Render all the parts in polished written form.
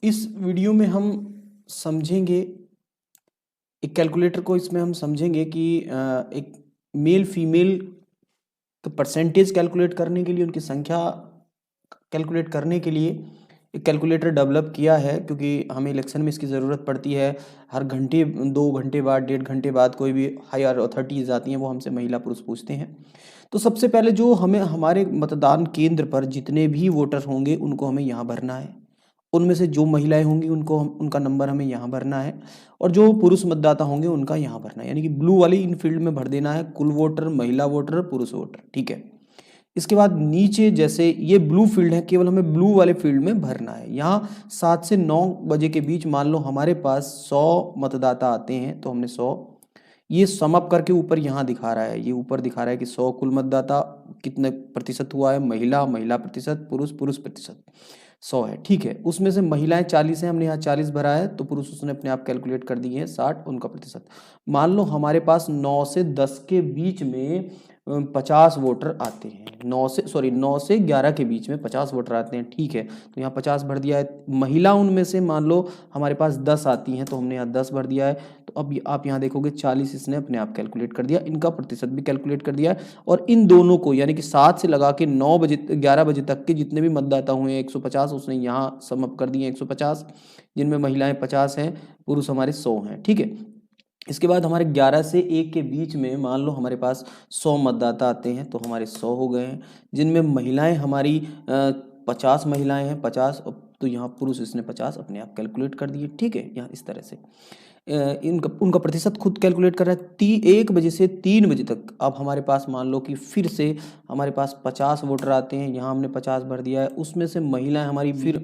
इस वीडियो में हम समझेंगे एक कैलकुलेटर को। इसमें हम समझेंगे कि एक मेल फीमेल का परसेंटेज कैलकुलेट करने के लिए, उनकी संख्या कैलकुलेट करने के लिए एक कैलकुलेटर डेवलप किया है, क्योंकि हमें इलेक्शन में इसकी ज़रूरत पड़ती है। हर घंटे 2 घंटे बाद, 1.5 घंटे बाद कोई भी हायर अथॉरिटीज़ आती हैं, वो हमसे महिला पुरुष पूछते हैं। तो सबसे पहले जो हमें हमारे मतदान केंद्र पर जितने भी वोटर होंगे उनको हमें यहाँ भरना है। उनमें से जो महिलाएं होंगी उनको उनका नंबर हमें यहाँ भरना है, और जो पुरुष मतदाता होंगे उनका यहाँ भरना है। यानी कि ब्लू वाली इन फील्ड में भर देना है, कुल वोटर, महिला वोटर, पुरुष वोटर। ठीक है। इसके बाद नीचे जैसे ये ब्लू फील्ड है, केवल हमें ब्लू वाले फील्ड में भरना है। यहाँ 7 से 9 बजे के बीच मान लो हमारे पास 100 मतदाता आते हैं, तो हमने 100 ये सम अप करके ऊपर यहाँ दिखा रहा है। ये ऊपर दिखा रहा है कि 100 कुल मतदाता कितने प्रतिशत हुआ है, महिला महिला प्रतिशत, पुरुष पुरुष प्रतिशत 100 है। ठीक है। उसमें से महिलाएं 40 हैं, हमने यहाँ 40 भरा है, तो पुरुष उसने अपने आप कैलकुलेट कर दिए हैं 60 उनका प्रतिशत। मान लो हमारे पास 9 से 10 के बीच में 50 वोटर आते हैं। 9 से 11 के बीच में 50 वोटर आते हैं। ठीक है। तो यहाँ 50 भर दिया है। महिला उनमें से मान लो हमारे पास 10 आती हैं, तो हमने यहाँ 10 भर दिया है। तो अब आप यहाँ देखोगे 40 इसने अपने आप कैलकुलेट कर दिया, इनका प्रतिशत भी कैलकुलेट कर दिया है। और इन दोनों को यानी कि 7 से लगा के 9 बजे 11 बजे तक के जितने भी मतदाता हुए हैं 150, उसने यहाँ सम अप कर दिए 150, जिनमें महिलाएं 50 हैं, पुरुष हमारे 100 हैं। ठीक है। इसके बाद हमारे 11 से 1 के बीच में मान लो हमारे पास 100 मतदाता आते हैं, तो हमारे 100 हो गए हैं, जिनमें महिलाएं हमारी 50 महिलाएं हैं, 50, तो यहाँ पुरुष इसने 50 अपने आप कैलकुलेट कर दिए। ठीक है। यहाँ इस तरह से उनका प्रतिशत खुद कैलकुलेट कर रहा है। 1 बजे से 3 बजे तक अब हमारे पास मान लो कि फिर से हमारे पास 50 वोटर आते हैं, यहाँ हमने 50 भर दिया है। उसमें से महिलाएं हमारी फिर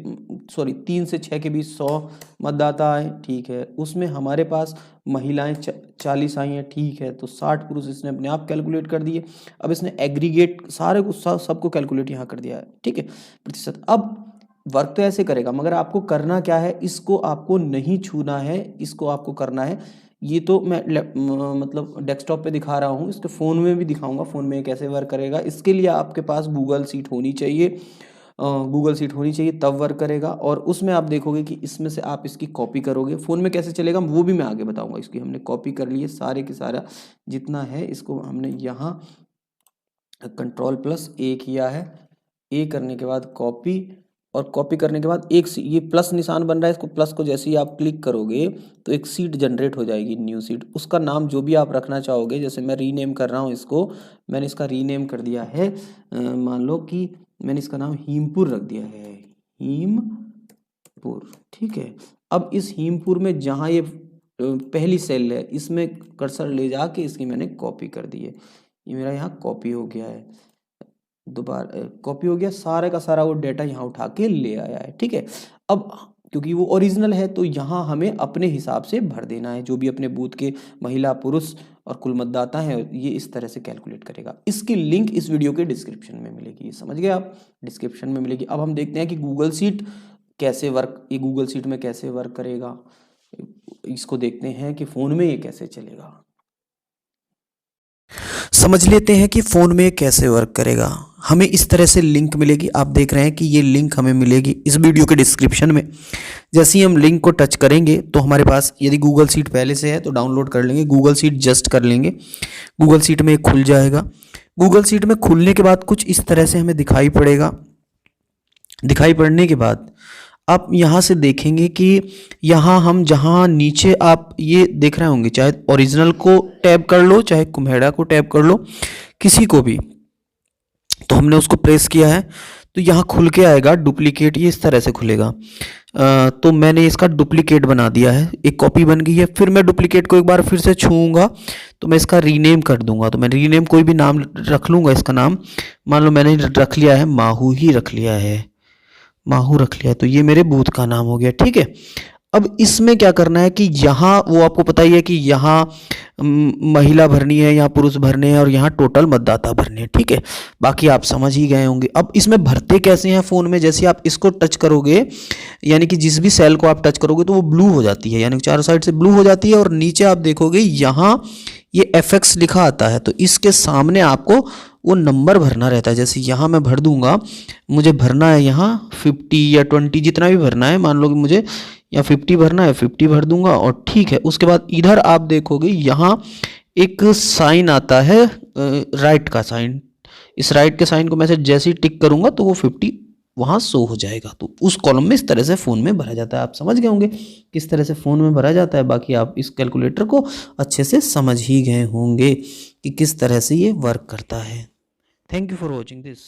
3 से 6 के बीच 100 मतदाता आए। ठीक है। उसमें हमारे पास महिलाएं 40 आई हैं। ठीक है। तो 60 पुरुष इसने अपने आप कैलकुलेट कर दिए। अब इसने एग्रीगेट सारे को सबको कैलकुलेट यहाँ कर दिया है। ठीक है, प्रतिशत। अब वर्क तो ऐसे करेगा, मगर आपको करना क्या है, इसको आपको नहीं छूना है, इसको आपको करना है। ये तो मैं मतलब डेस्कटॉप पे दिखा रहा हूँ, इसके फ़ोन में भी दिखाऊंगा फ़ोन में कैसे वर्क करेगा। इसके लिए आपके पास गूगल शीट होनी चाहिए, गूगल शीट होनी चाहिए, तब वर्क करेगा। और उसमें आप देखोगे कि इसमें से आप इसकी कॉपी करोगे। फ़ोन में कैसे चलेगा वो भी मैं आगे बताऊँगा। इसकी हमने कॉपी कर ली है, सारे के सारा जितना है इसको हमने यहाँ Ctrl+A किया है। ए करने के बाद कॉपी, और कॉपी करने के बाद ये प्लस निशान बन रहा है, इसको प्लस को जैसे ही आप क्लिक करोगे तो एक सीट जनरेट हो जाएगी, न्यू सीट। उसका नाम जो भी आप रखना चाहोगे, जैसे मैं रीनेम कर रहा हूँ इसको, मैंने इसका रीनेम कर दिया है, मान लो कि मैंने इसका नाम हीमपुर रख दिया है, हीमपुर। ठीक है। अब इस हीमपुर में जहाँ ये पहली सेल है, इसमें कर्सर ले जाके इसकी मैंने कॉपी कर दी है। ये मेरा यहाँ कॉपी हो गया है, दोबारा कॉपी हो गया, सारे का सारा वो डेटा यहाँ उठा के ले आया है। ठीक है। अब क्योंकि वो ओरिजिनल है, तो यहाँ हमें अपने हिसाब से भर देना है। जो भी अपने बूथ के महिला पुरुष और कुल मतदाता हैं, ये इस तरह से कैलकुलेट करेगा। इसकी लिंक इस वीडियो के डिस्क्रिप्शन में मिलेगी, ये समझ गए आप, डिस्क्रिप्शन में मिलेगी। अब हम देखते हैं कि गूगल शीट कैसे वर्क, ये गूगल शीट में कैसे वर्क करेगा, इसको देखते हैं कि फ़ोन में ये कैसे चलेगा। समझ लेते हैं कि फ़ोन में कैसे वर्क करेगा। हमें इस तरह से लिंक मिलेगी, आप देख रहे हैं कि ये लिंक हमें मिलेगी इस वीडियो के डिस्क्रिप्शन में। जैसे ही हम लिंक को टच करेंगे तो हमारे पास, यदि गूगल शीट पहले से है तो डाउनलोड कर लेंगे, गूगल शीट जस्ट कर लेंगे, गूगल शीट में खुल जाएगा। गूगल शीट में खुलने के बाद कुछ इस तरह से हमें दिखाई पड़ेगा। दिखाई पड़ने के बाद आप यहाँ से देखेंगे कि यहाँ हम जहाँ नीचे आप ये देख रहे होंगे, चाहे ओरिजिनल को टैब कर लो, चाहे कुम्हेड़ा को टैब कर लो, किसी को भी, तो हमने उसको प्रेस किया है तो यहाँ खुल के आएगा डुप्लीकेट, ये इस तरह से खुलेगा। तो मैंने इसका डुप्लीकेट बना दिया है, एक कॉपी बन गई है। फिर मैं डुप्लीकेट को एक बार फिर से छूऊंगा तो मैं इसका रीनेम कर दूंगा। तो मैं रीनेम कोई भी नाम रख लूँगा, इसका नाम मान लो मैंने रख लिया है माहू ही रख लिया है, माहू रख लिया, तो ये मेरे बूथ का नाम हो गया। ठीक है। अब इसमें क्या करना है कि यहाँ वो आपको पता ही है कि यहाँ महिला भरनी है, यहाँ पुरुष भरने हैं, और यहाँ टोटल मतदाता भरने हैं। ठीक है, बाकी आप समझ ही गए होंगे। अब इसमें भरते कैसे हैं फ़ोन में, जैसे आप इसको टच करोगे, यानी कि जिस भी सेल को आप टच करोगे तो वो ब्लू हो जाती है, यानी कि चारों साइड से ब्लू हो जाती है। और नीचे आप देखोगे यहाँ ये FX लिखा आता है, तो इसके सामने आपको वो नंबर भरना रहता है। जैसे यहाँ मैं भर दूंगा, मुझे भरना है यहाँ 50 या 20 जितना भी भरना है, मान लो कि मुझे यहाँ 50 भरना है, 50 भर दूंगा और ठीक है। उसके बाद इधर आप देखोगे यहाँ एक साइन आता है, राइट का साइन। इस राइट के साइन को मैं जैसे ही टिक करूंगा तो वो 50 वहाँ शो हो जाएगा। तो उस कॉलम में इस तरह से फ़ोन में भरा जाता है। आप समझ गए होंगे किस तरह से फ़ोन में भरा जाता है। बाकी आप इस कैलकुलेटर को अच्छे से समझ ही गए होंगे कि किस तरह से ये वर्क करता है। Thank you for watching this.